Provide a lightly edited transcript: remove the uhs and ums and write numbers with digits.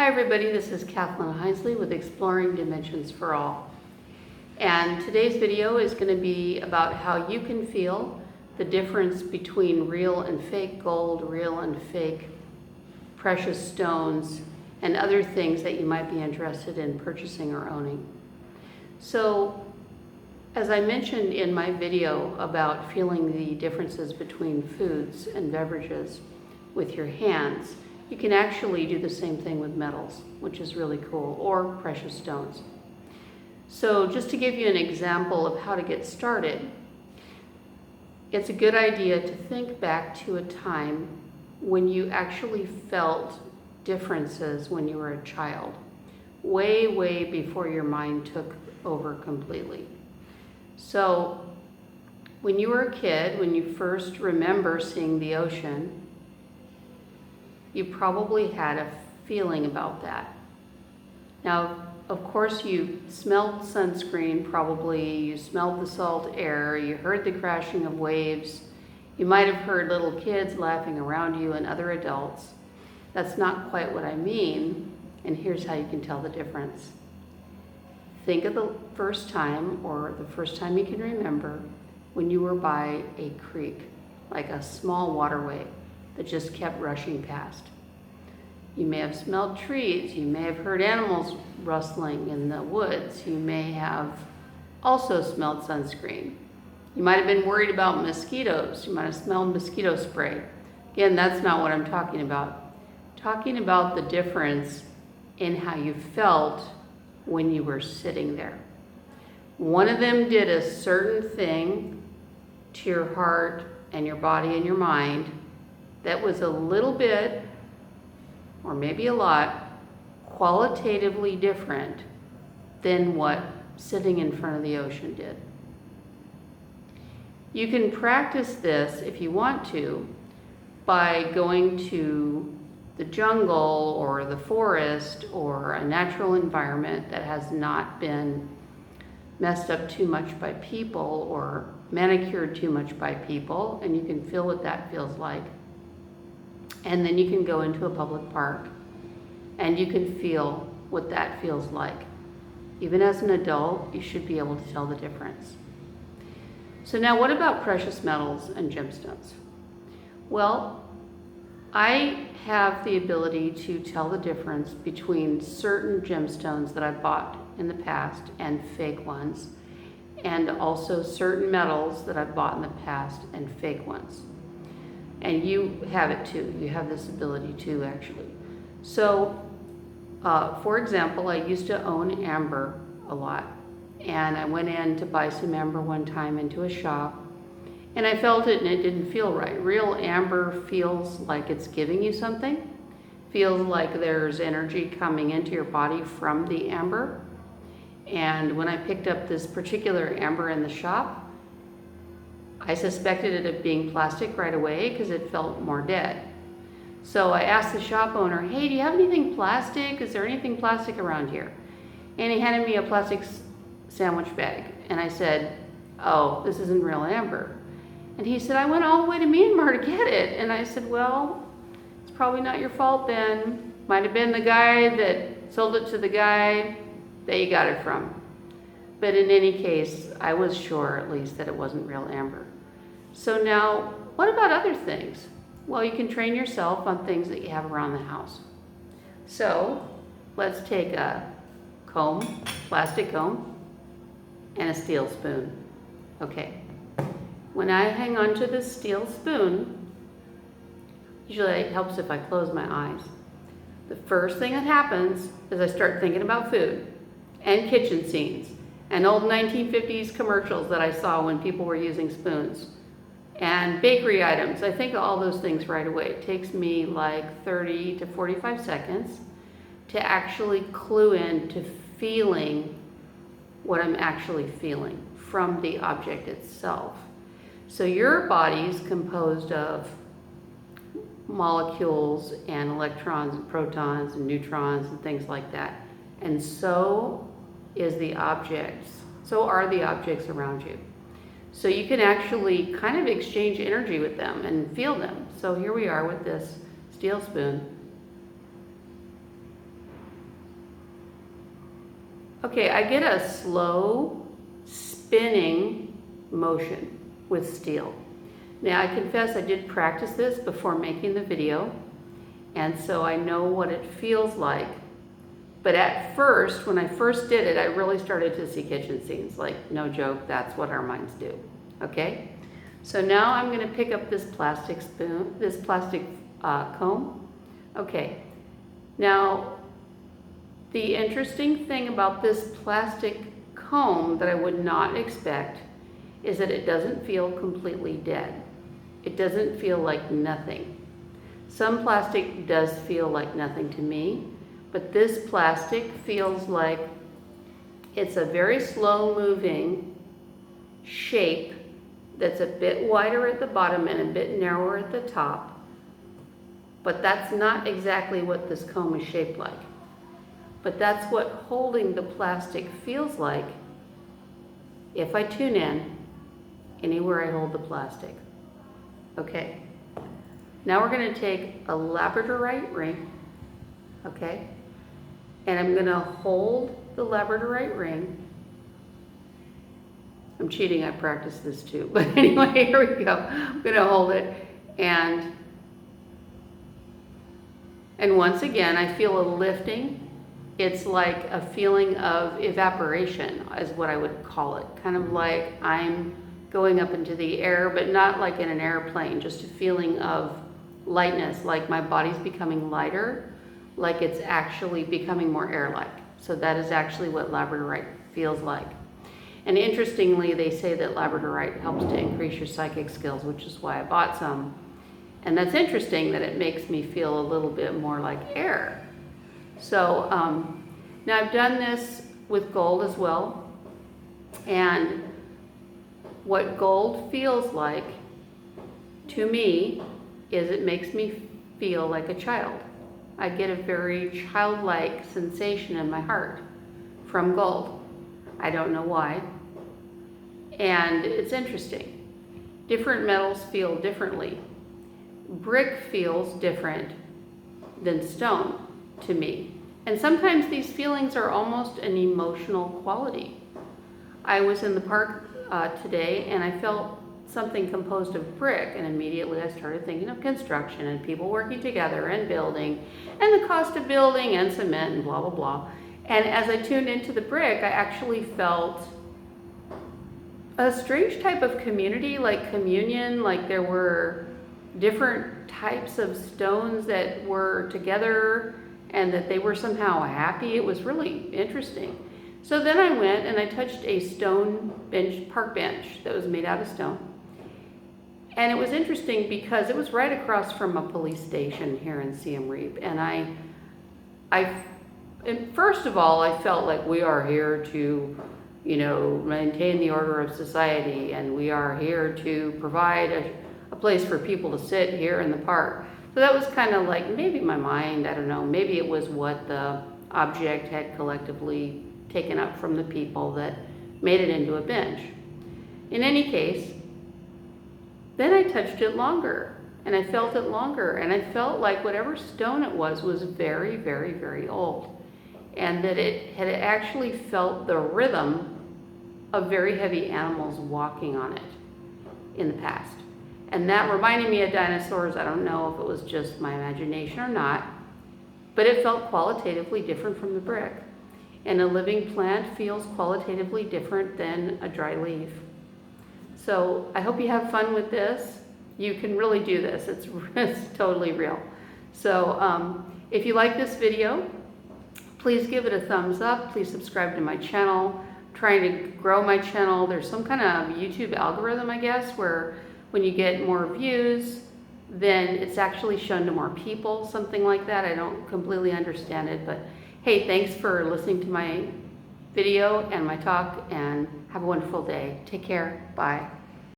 Hi everybody, this is Kathleen Heisley with Exploring Dimensions for All. And today's video is going to be about how you can feel the difference between real and fake gold, real and fake precious stones, and other things that you might be interested in purchasing or owning. So, as I mentioned in my video about feeling the differences between foods and beverages with your hands, you can actually do the same thing with metals, which is really cool, or precious stones. So just to give you an example of how to get started, it's a good idea to think back to a time when you actually felt differences when you were a child, way before your mind took over completely. So when you were a kid, when you first remember seeing the ocean, you probably had a feeling about that. Now, of course, you smelled sunscreen probably, you smelled the salt air, you heard the crashing of waves, you might have heard little kids laughing around you and other adults. That's not quite what I mean, and here's how you can tell the difference. Think of the first time, or the first time you can remember, when you were by a creek, like a small waterway that just kept rushing past. You may have smelled trees, you may have heard animals rustling in the woods, you may have also smelled sunscreen. You might have been worried about mosquitoes, you might have smelled mosquito spray. Again, that's not what I'm talking about. I'm talking about the difference in how you felt when you were sitting there. One of them did a certain thing to your heart and your body and your mind that was a little bit, or maybe a lot, qualitatively different than what sitting in front of the ocean did. You can practice this if you want to by going to the jungle or the forest or a natural environment that has not been messed up too much by people or manicured too much by people, and you can feel what that feels like. And then you can go into a public park and you can feel what that feels like. Even as an adult, you should be able to tell the difference. So now what about precious metals and gemstones? Well, I have the ability to tell the difference between certain gemstones that I've bought in the past and fake ones, and also certain metals that I've bought in the past and fake ones. And you have it too. You have this ability too, actually. So, for example, I used to own amber a lot. And I went in to buy some amber one time into a shop. And I felt it and it didn't feel right. Real amber feels like it's giving you something. Feels like there's energy coming into your body from the amber. And when I picked up this particular amber in the shop, I suspected it of being plastic right away because it felt more dead. So I asked the shop owner, hey, do you have anything plastic? Is there anything plastic around here? And he handed me a plastic sandwich bag. And I said, oh, this isn't real amber. And he said, I went all the way to Myanmar to get it. And I said, well, it's probably not your fault then. Might have been the guy that sold it to the guy that you got it from. But in any case, I was sure at least that it wasn't real amber. So now, what about other things? Well, you can train yourself on things that you have around the house. So let's take a comb, plastic comb, and a steel spoon. Okay. When I hang on to this steel spoon, usually it helps if I close my eyes. The first thing that happens is I start thinking about food and kitchen scenes and old 1950s commercials that I saw when people were using spoons, and bakery items. I think of all those things right away. It takes me like 30 to 45 seconds to actually clue in to feeling what I'm actually feeling from the object itself. So your body's composed of molecules and electrons and protons and neutrons and things like that. And so is the objects. So are the objects around you. So you can actually kind of exchange energy with them and feel them. So here we are with this steel spoon. Okay, I get a slow spinning motion with steel. Now I confess I did practice this before making the video, and so I know what it feels like. But at first, when I first did it, I really started to see kitchen scenes. Like, no joke, that's what our minds do. Okay? So now I'm going to pick up this plastic spoon, this plastic comb. Okay. Now, the interesting thing about this plastic comb that I would not expect is that it doesn't feel completely dead. It doesn't feel like nothing. Some plastic does feel like nothing to me, but this plastic feels like it's a very slow moving shape that's a bit wider at the bottom and a bit narrower at the top. But that's not exactly what this comb is shaped like. But that's what holding the plastic feels like if I tune in anywhere I hold the plastic. Okay. Now we're going to take a labradorite ring, okay? And I'm going to hold the labradorite ring. I'm cheating, I practiced this too. But anyway, here we go. I'm going to hold it. And once again, I feel a lifting. It's like a feeling of evaporation is what I would call it. Kind of like I'm going up into the air, but not like in an airplane, just a feeling of lightness, like my body's becoming lighter, like it's actually becoming more air-like. So that is actually what labradorite feels like. And interestingly, they say that labradorite helps to increase your psychic skills, which is why I bought some. And that's interesting that it makes me feel a little bit more like air. So now I've done this with gold as well. And what gold feels like to me is it makes me feel like a child. I get a very childlike sensation in my heart from gold. I don't know why. And it's interesting. Different metals feel differently. Brick feels different than stone to me. And sometimes these feelings are almost an emotional quality. I was in the park today and I felt something composed of brick, and immediately I started thinking of construction and people working together and building and the cost of building and cement and blah, blah, blah. And as I tuned into the brick, I actually felt a strange type of community, like communion, like there were different types of stones that were together and that they were somehow happy. It was really interesting. So then I went and I touched a stone bench, park bench that was made out of stone. And it was interesting because it was right across from a police station here in Siem Reap. And and first of all, I felt like we are here to, maintain the order of society, and we are here to provide a place for people to sit here in the park. So that was kind of like maybe my mind, I don't know, maybe it was what the object had collectively taken up from the people that made it into a bench. In any case, then I touched it longer, and I felt it longer, and I felt like whatever stone it was very, very, very old, and that it had actually felt the rhythm of very heavy animals walking on it in the past. And that reminded me of dinosaurs. I don't know if it was just my imagination or not, but it felt qualitatively different from the brick. And a living plant feels qualitatively different than a dry leaf. So I hope you have fun with this. You can really do this. It's totally real. So if you like this video, please give it a thumbs up. Please subscribe to my channel. I'm trying to grow my channel. There's some kind of YouTube algorithm, I guess, where when you get more views, then it's actually shown to more people, something like that. I don't completely understand it, but hey, thanks for listening to my video and my talk, and have a wonderful day. Take care. Bye.